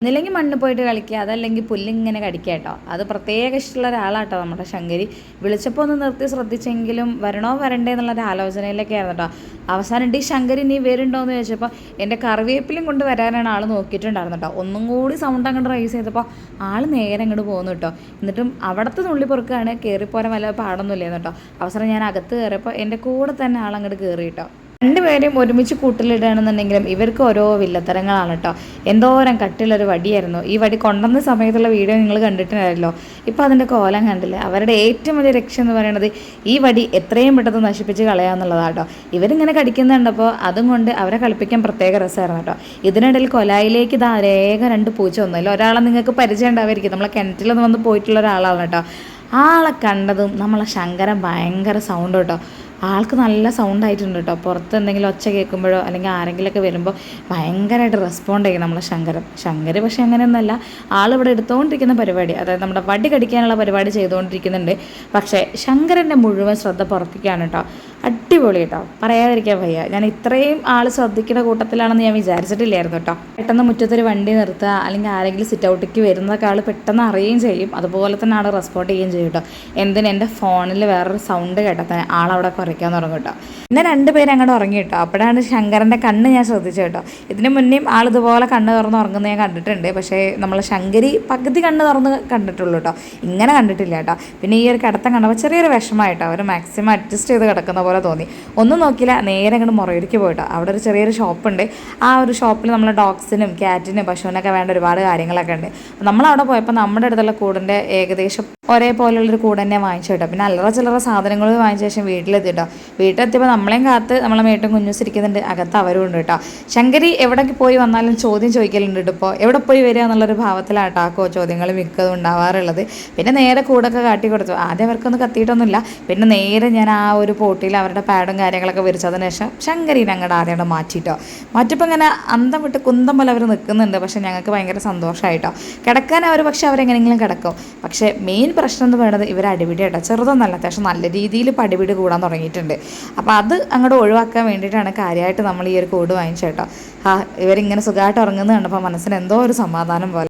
ഒന്നില്ലെങ്കിൽ മണ്ണ് പോയിട്ട് കളിക്കുക, അതല്ലെങ്കിൽ പുല്ലിങ്ങനെ കടിക്കുക കേട്ടോ. അത് പ്രത്യേക ഇഷ്ടമുള്ള ഒരാളാട്ടോ നമ്മുടെ ശങ്കരി. വിളിച്ചപ്പോൾ ഒന്ന് നിർത്തി ശ്രദ്ധിച്ചെങ്കിലും വരണോ വരണ്ടേ എന്നുള്ളൊരു ആലോചനയിലൊക്കെ ആയിരുന്നു കേട്ടോ. അവസാനം ഈ ശങ്കരി നീ വരുന്നുണ്ടോ എന്ന് ചോദിച്ചപ്പോൾ എൻ്റെ കറിവേപ്പിലും കൊണ്ട് വരാനാണ് ആൾ നോക്കിയിട്ടുണ്ടായിരുന്നു കേട്ടോ. ഒന്നും കൂടി സൗണ്ട് അങ്ങോട്ട് റൈസ് ചെയ്തപ്പോൾ ആൾ നേരെ അങ്ങോട്ട് പോകുന്നു കേട്ടോ. എന്നിട്ടും അവിടുത്തെ തുള്ളി പൊറുക്കാണ്, കയറിപ്പോരാൻ വല്ല പാടൊന്നും ഇല്ലായിരുന്നു കേട്ടോ. അവസാനം ഞാൻ അകത്ത് കയറിയപ്പോൾ എൻ്റെ കൂടെ തന്നെ ആളങ്ങോട്ട് കയറി കേട്ടോ. രണ്ടുപേരും ഒരുമിച്ച് കൂട്ടിലിടുകയാണെന്നുണ്ടെങ്കിലും ഇവർക്ക് ഓരോ വില്ലത്തരങ്ങളാണ് കേട്ടോ. എന്തോരം കട്ടിലൊരു വടിയായിരുന്നു. ഈ വടി കൊണ്ടുവന്ന സമയത്തുള്ള വീഡിയോ നിങ്ങൾ കണ്ടിട്ടുണ്ടായിരുന്നല്ലോ. ഇപ്പോൾ അതിൻ്റെ കോലം കണ്ടില്ലേ. അവരുടെ ഏറ്റവും വലിയ ലക്ഷ്യം എന്ന് പറയുന്നത് ഈ വടി എത്രയും പെട്ടെന്ന് നശിപ്പിച്ച് കളയാന്നുള്ളതാണ് കേട്ടോ. ഇവരിങ്ങനെ കടിക്കുന്നുണ്ടപ്പോൾ അതും കൊണ്ട് അവരെ കളിപ്പിക്കാൻ പ്രത്യേക രസമായിരുന്നു കേട്ടോ. ഇതിനിടയിൽ കൊലായിലേക്ക് ഇതാ രേഖ 2 പൂച്ച ഒന്നുമില്ല. ഒരാളെ നിങ്ങൾക്ക് പരിചയം ഉണ്ടാവായിരിക്കും, നമ്മളെ കിണറ്റിലൊന്ന് വന്ന് പോയിട്ടുള്ള ഒരാളാണ് കേട്ടോ. ആളെ കണ്ടതും നമ്മളെ ശങ്കരൻ ഭയങ്കര സൗണ്ട് കേട്ടോ. ആൾക്ക് നല്ല സൗണ്ട് ആയിട്ടുണ്ട് കേട്ടോ. പുറത്ത് എന്തെങ്കിലും ഒച്ച കേൾക്കുമ്പോഴോ അല്ലെങ്കിൽ ആരെങ്കിലുമൊക്കെ വരുമ്പോൾ ഭയങ്കരമായിട്ട് റെസ്പോണ്ട് ചെയ്യും നമ്മളെ ശങ്കര്. പക്ഷേ അങ്ങനെയൊന്നുമല്ല, ആളിവിടെ എടുത്തുകൊണ്ടിരിക്കുന്ന പരിപാടി, അതായത് നമ്മുടെ വടി കടിക്കാനുള്ള പരിപാടി ചെയ്തുകൊണ്ടിരിക്കുന്നുണ്ട്. പക്ഷേ ശങ്കരൻ്റെ മുഴുവൻ ശ്രദ്ധ പുറത്തേക്കാണ് കേട്ടോ. അടിപൊളി കേട്ടോ, പറയാതിരിക്കാൻ വയ്യ. ഞാൻ ഇത്രയും ആൾ ശ്രദ്ധിക്കുന്ന കൂട്ടത്തിലാണെന്ന് ഞാൻ വിചാരിച്ചിട്ടില്ലായിരുന്നു കേട്ടോ. പെട്ടെന്ന് മുറ്റത്തൊരു വണ്ടി നിർത്തുക അല്ലെങ്കിൽ ആരെങ്കിലും സിറ്റ് ഔട്ടിലേക്ക് വരുന്നതൊക്കെ ആൾ പെട്ടെന്ന് അറിയുകയും ചെയ്യും. അതുപോലെ തന്നെ ആൾ റെസ്പോണ്ട് ചെയ്യുകയും ചെയ്യും കേട്ടോ. എന്തിന് എൻ്റെ ഫോണിൽ വേറൊരു സൗണ്ട് കേട്ടാൽ ആളവിടെ കുറയ്ക്കാൻ തുടങ്ങും കേട്ടോ. പിന്നെ 2 പേര് അങ്ങോട്ട് ഉറങ്ങി കേട്ടോ. അപ്പോഴാണ് ശങ്കരൻ്റെ കണ്ണ് ഞാൻ ശ്രദ്ധിച്ചു കേട്ടോ. ഇതിന് മുന്നേയും ആളിതുപോലെ കണ്ണ് തുറന്ന് ഉറങ്ങുന്നത് ഞാൻ കണ്ടിട്ടുണ്ട്. പക്ഷേ നമ്മൾ ശങ്കരി പകുതി കണ്ണ് തുറന്ന് കണ്ടിട്ടുള്ളൂ കേട്ടോ, ഇങ്ങനെ കണ്ടിട്ടില്ല കേട്ടോ. പിന്നെ ഈ ഒരു കിടത്തം കണ്ടപ്പോൾ ചെറിയൊരു വിഷമമായിട്ടോ. അവർ മാക്സിമം അഡ്ജസ്റ്റ് ചെയ്ത് കിടക്കുന്ന പോലെ തോന്നി. ഒന്നും നോക്കിയില്ല, നേരെ അങ്ങോട്ട് മുറയിലേക്ക് പോയിട്ടോ. അവിടെ ഒരു ചെറിയൊരു ഷോപ്പുണ്ട്. ആ ഒരു ഷോപ്പിൽ നമ്മൾ ഡോഗ്സിനും ക്യാറ്റിനും പശുവിനൊക്കെ വേണ്ട ഒരുപാട് കാര്യങ്ങളൊക്കെ ഉണ്ട്. നമ്മളവിടെ പോയപ്പോൾ നമ്മുടെ അടുത്തുള്ള കൂടിൻ്റെ ഏകദേശം ഒരേപോലുള്ളൊരു കൂട് തന്നെ വാങ്ങിച്ചു കേട്ടോ. പിന്നെ അല്ലറ ചില്ലറ സാധനങ്ങൾ വാങ്ങിച്ച ശേഷം വീട്ടിലെത്തിട്ടോ. വീട്ടിലെത്തിയപ്പോൾ നമ്മളെയും കാത്ത് നമ്മളെ മേട്ടും കുഞ്ഞുസിരിക്കുന്നുണ്ട്, അകത്ത് അവരും ഉണ്ട് കേട്ടോ. ശങ്കരി എവിടേക്ക് പോയി വന്നാലും ചോദ്യം ചോദിക്കലുണ്ട് കേട്ടോ. ഇപ്പോൾ എവിടെ പോയി വരിക എന്നുള്ളൊരു ഭാവത്തിലാട്ടാക്കോ ചോദ്യങ്ങൾ മിക്കതും ഉണ്ടാവാറുള്ളത്. പിന്നെ നേരെ കൂടൊക്കെ കാട്ടി കൊടുത്തു. ആദ്യം അവർക്കൊന്നും കത്തിയിട്ടൊന്നുമില്ല. പിന്നെ നേരെ ഞാൻ ആ ഒരു പോട്ടിയിൽ അവരുടെ പാഡും കാര്യങ്ങളൊക്കെ വിരിച്ചതിന് ശേഷം ശങ്കരിനെ അങ്ങോട്ട് ആദ്യം മാറ്റിയിട്ടോ. മാറ്റിയപ്പോൾ ഇങ്ങനെ അന്തം വിട്ട് കുന്തം പോലെ അവർ നിൽക്കുന്നുണ്ട്. പക്ഷേ ഞങ്ങൾക്ക് ഭയങ്കര സന്തോഷമായിട്ടോ. കിടക്കാൻ അവർ പക്ഷേ അവരെങ്ങനെയെങ്കിലും കിടക്കും. പക്ഷേ മെയിൻ പ്രശ്നം എന്ന് പറയുന്നത് ഇവർ അടിപിടി കേട്ടോ. ചെറുതൊന്നല്ല, അത്യാവശ്യം നല്ല രീതിയിൽ പടിപിടി കൂടാൻ തുടങ്ങിയിട്ടുണ്ട്. അപ്പോൾ അത് അങ്ങോട്ട് ഒഴിവാക്കാൻ വേണ്ടിയിട്ടാണ് കാര്യമായിട്ട് നമ്മൾ ഈ ഒരു കൂട് വാങ്ങിച്ചേട്ടോ. ഇവരിങ്ങനെ സുഖമായിട്ട് ഉറങ്ങുന്നത് കണ്ടപ്പോൾ മനസ്സിന് എന്തോ ഒരു സമാധാനം പോലെ.